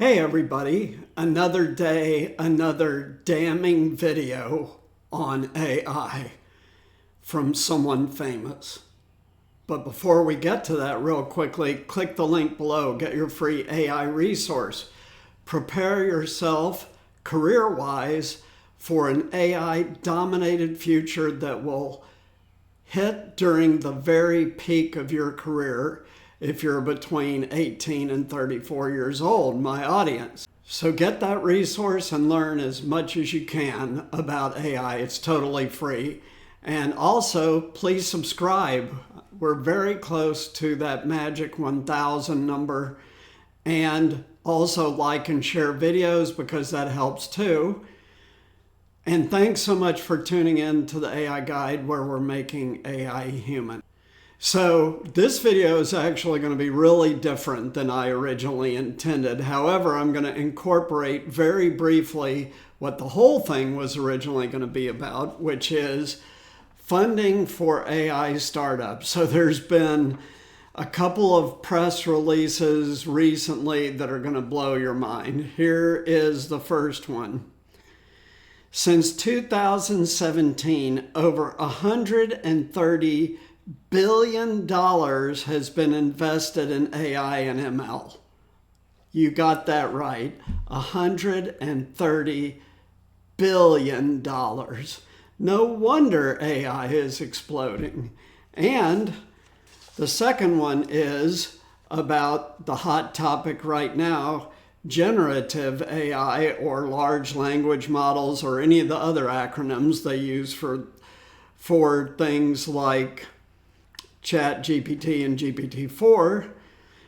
Hey everybody, another day, another damning video on AI from someone famous. But before we get to that real quickly, click the link below, get your free AI resource. Prepare yourself career-wise for an AI-dominated future that will hit during the very peak of your career if you're between 18 and 34 years old, my audience. So get that resource and learn as much as you can about AI. It's totally free. And also, please subscribe. We're very close to that magic 1,000 number. And also like and share videos because that helps too. And thanks so much for tuning in to the AI Guide where we're making AI human. So this video is actually going to be really different than I originally intended. However, I'm going to incorporate very briefly what the whole thing was originally going to be about, which is funding for AI startups. So there's been a couple of press releases recently that are going to blow your mind. Here is the first one. Since 2017, over $130 billion has been invested in AI and ML. You got that right. $130 billion. No wonder AI is exploding. And the second one is about the hot topic right now, generative AI or large language models or any of the other acronyms they use for things like ChatGPT and GPT-4.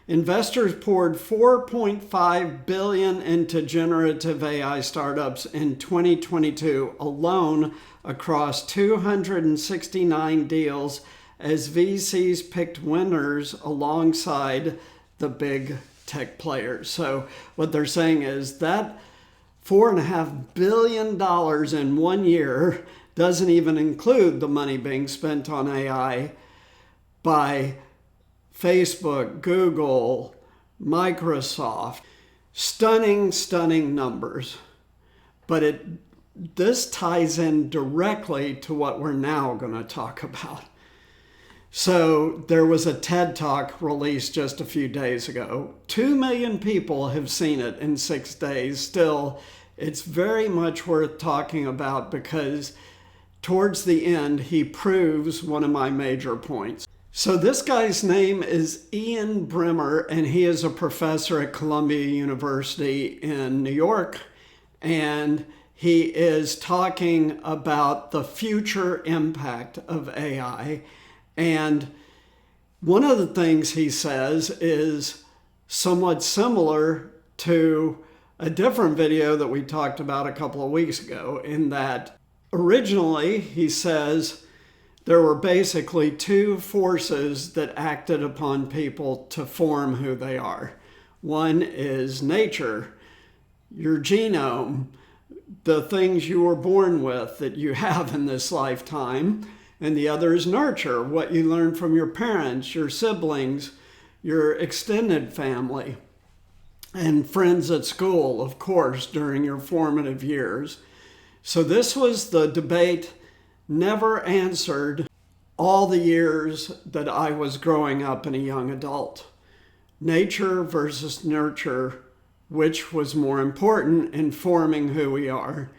Investors poured $4.5 billion into generative AI startups in 2022 alone across 269 deals as VCs picked winners alongside the big tech players. So what they're saying is that $4.5 billion in 1 year doesn't even include the money being spent on AI by Facebook, Google, Microsoft. Stunning, stunning numbers. But this ties in directly to what we're now going to talk about. So there was a TED Talk released just a few days ago. 2 million people have seen it in 6 days. Still, it's very much worth talking about because towards the end, he proves one of my major points. So this guy's name is Ian Bremmer, and he is a professor at Columbia University in New York. And he is talking about the future impact of AI. And one of the things he says is somewhat similar to a different video that we talked about a couple of weeks ago, in that originally he says there were basically two forces that acted upon people to form who they are. One is nature, your genome, the things you were born with that you have in this lifetime. And the other is nurture, what you learn from your parents, your siblings, your extended family, and friends at school, of course, during your formative years. So this was the debate never answered all the years that I was growing up and a young adult. Nature versus nurture, which was more important in forming who we are?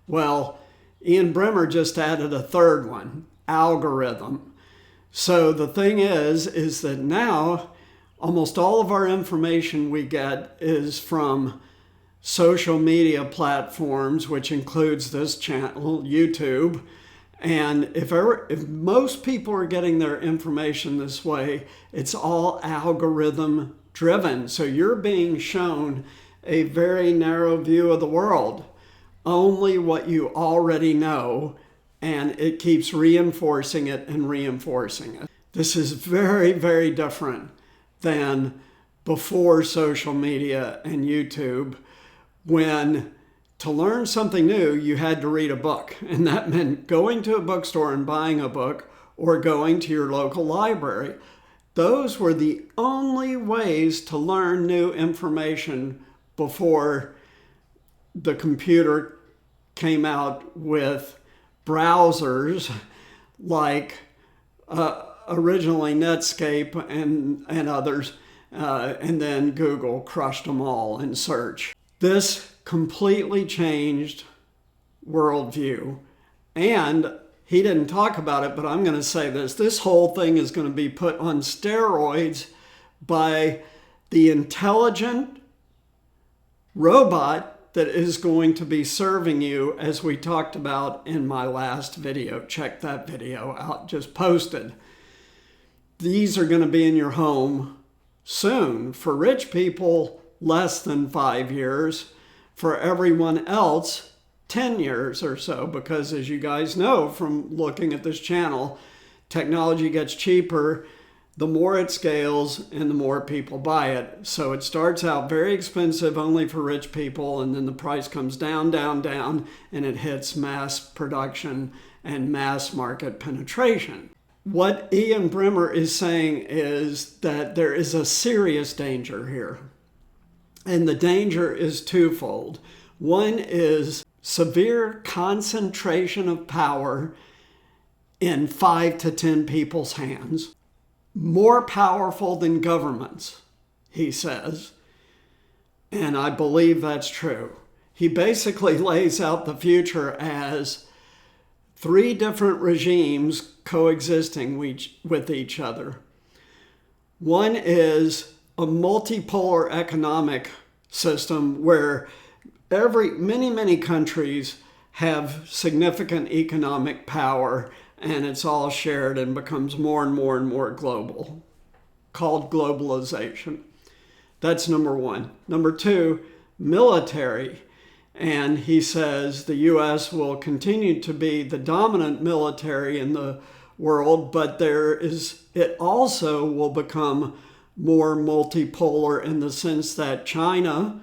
Well, Ian Bremmer just added a third one, algorithm. So the thing is that now almost all of our information we get is from social media platforms, which includes this channel, YouTube. And if most people are getting their information this way, it's all algorithm driven. So you're being shown a very narrow view of the world, only what you already know, and it keeps reinforcing it and reinforcing it. This is very, very different than before social media and YouTube, when to learn something new, you had to read a book. And that meant going to a bookstore and buying a book or going to your local library. Those were the only ways to learn new information before the computer came out with browsers like originally Netscape and others, and then Google crushed them all in search. This completely changed worldview. And he didn't talk about it, but I'm going to say this. This whole thing is going to be put on steroids by the intelligent robot that is going to be serving you, as we talked about in my last video. Check that video out, just posted. These are going to be in your home soon. For rich people, less than 5 years. For everyone else, 10 years or so, because as you guys know from looking at this channel, technology gets cheaper the more it scales and the more people buy it. So it starts out very expensive only for rich people, and then the price comes down, down, down, and it hits mass production and mass market penetration. What Ian Bremmer is saying is that there is a serious danger here. And the danger is twofold. One is severe concentration of power in 5 to 10 people's hands. More powerful than governments, he says. And I believe that's true. He basically lays out the future as 3 different regimes coexisting with each other. One is a multipolar economic system where many countries have significant economic power, and it's all shared and becomes more and more and more global, called globalization. That's number one. Number 2, military. And he says the U.S. will continue to be the dominant military in the world, but it also will become more multipolar in the sense that China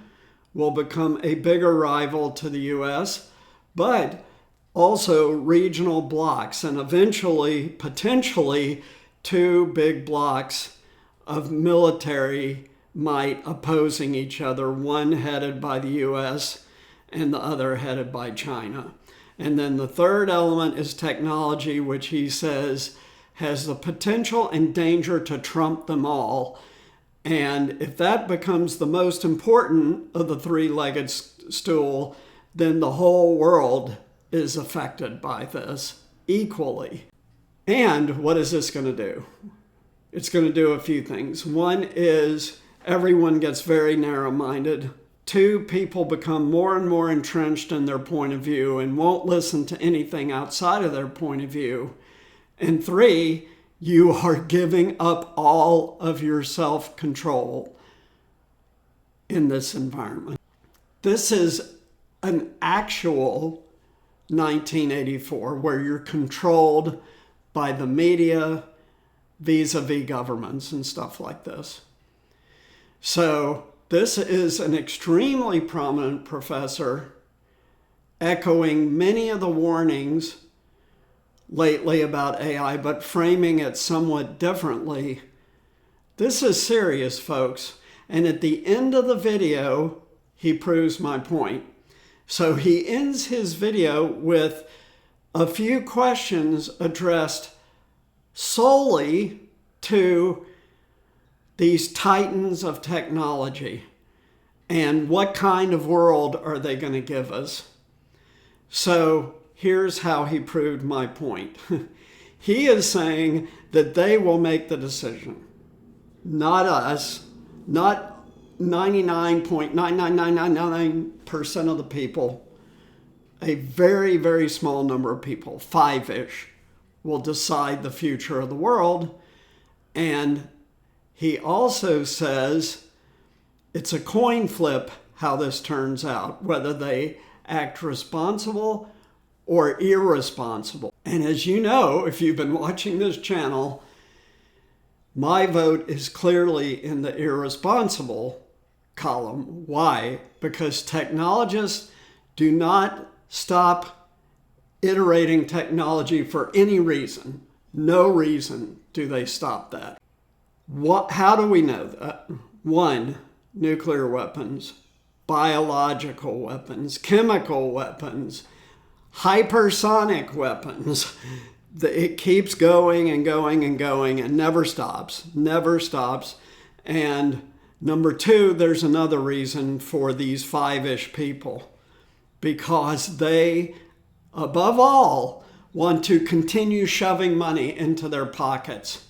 will become a bigger rival to the U.S., but also regional blocks, and eventually, potentially, 2 big blocks of military might opposing each other, one headed by the U.S. and the other headed by China. And then the third element is technology, which he says has the potential and danger to trump them all. And if that becomes the most important of the 3-legged stool, then the whole world is affected by this equally. And what is this going to do? It's going to do a few things. One is everyone gets very narrow-minded. 2, people become more and more entrenched in their point of view and won't listen to anything outside of their point of view. And 3, you are giving up all of your self-control in this environment. This is an actual 1984 where you're controlled by the media vis-a-vis governments and stuff like this. So this is an extremely prominent professor echoing many of the warnings lately about AI, but framing it somewhat differently. This is serious, folks. And at the end of the video, he proves my point. So he ends his video with a few questions addressed solely to these titans of technology and what kind of world are they going to give us. So here's how he proved my point. He is saying that they will make the decision, not us, not 99.99999% of the people. A very, very small number of people, 5-ish, will decide the future of the world. And he also says it's a coin flip how this turns out, whether they act responsible or irresponsible. And as you know, if you've been watching this channel, my vote is clearly in the irresponsible column. Why? Because technologists do not stop iterating technology for any reason. No reason do they stop that. How do we know that? 1, nuclear weapons. biological weapons, chemical weapons, hypersonic weapons. It keeps going and going and going and never stops, never stops. And number two, there's another reason for these five-ish people, because they, above all, want to continue shoving money into their pockets.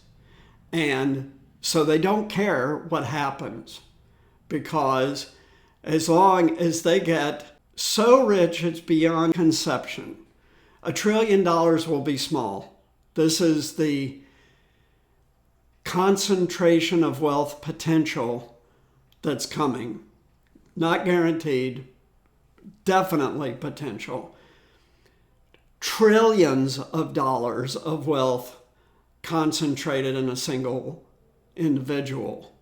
And so they don't care what happens, because as long as they get so rich it's beyond conception, $1 trillion will be small. This is the concentration of wealth potential that's coming. Not guaranteed, definitely potential. Trillions of dollars of wealth concentrated in a single individual.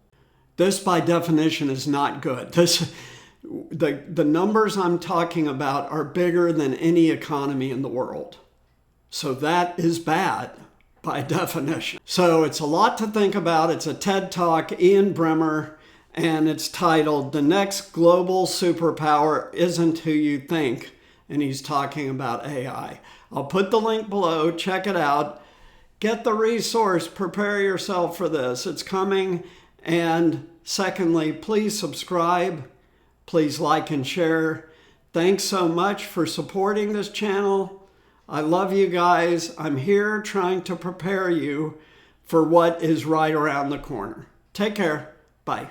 This, by definition, is not good. The numbers I'm talking about are bigger than any economy in the world. So that is bad by definition. So it's a lot to think about. It's a TED Talk, Ian Bremmer, and it's titled, "The Next Global Superpower Isn't Who You Think." And he's talking about AI. I'll put the link below. Check it out. Get the resource. Prepare yourself for this. It's coming. And secondly, please subscribe. Please like and share. Thanks so much for supporting this channel. I love you guys. I'm here trying to prepare you for what is right around the corner. Take care. Bye.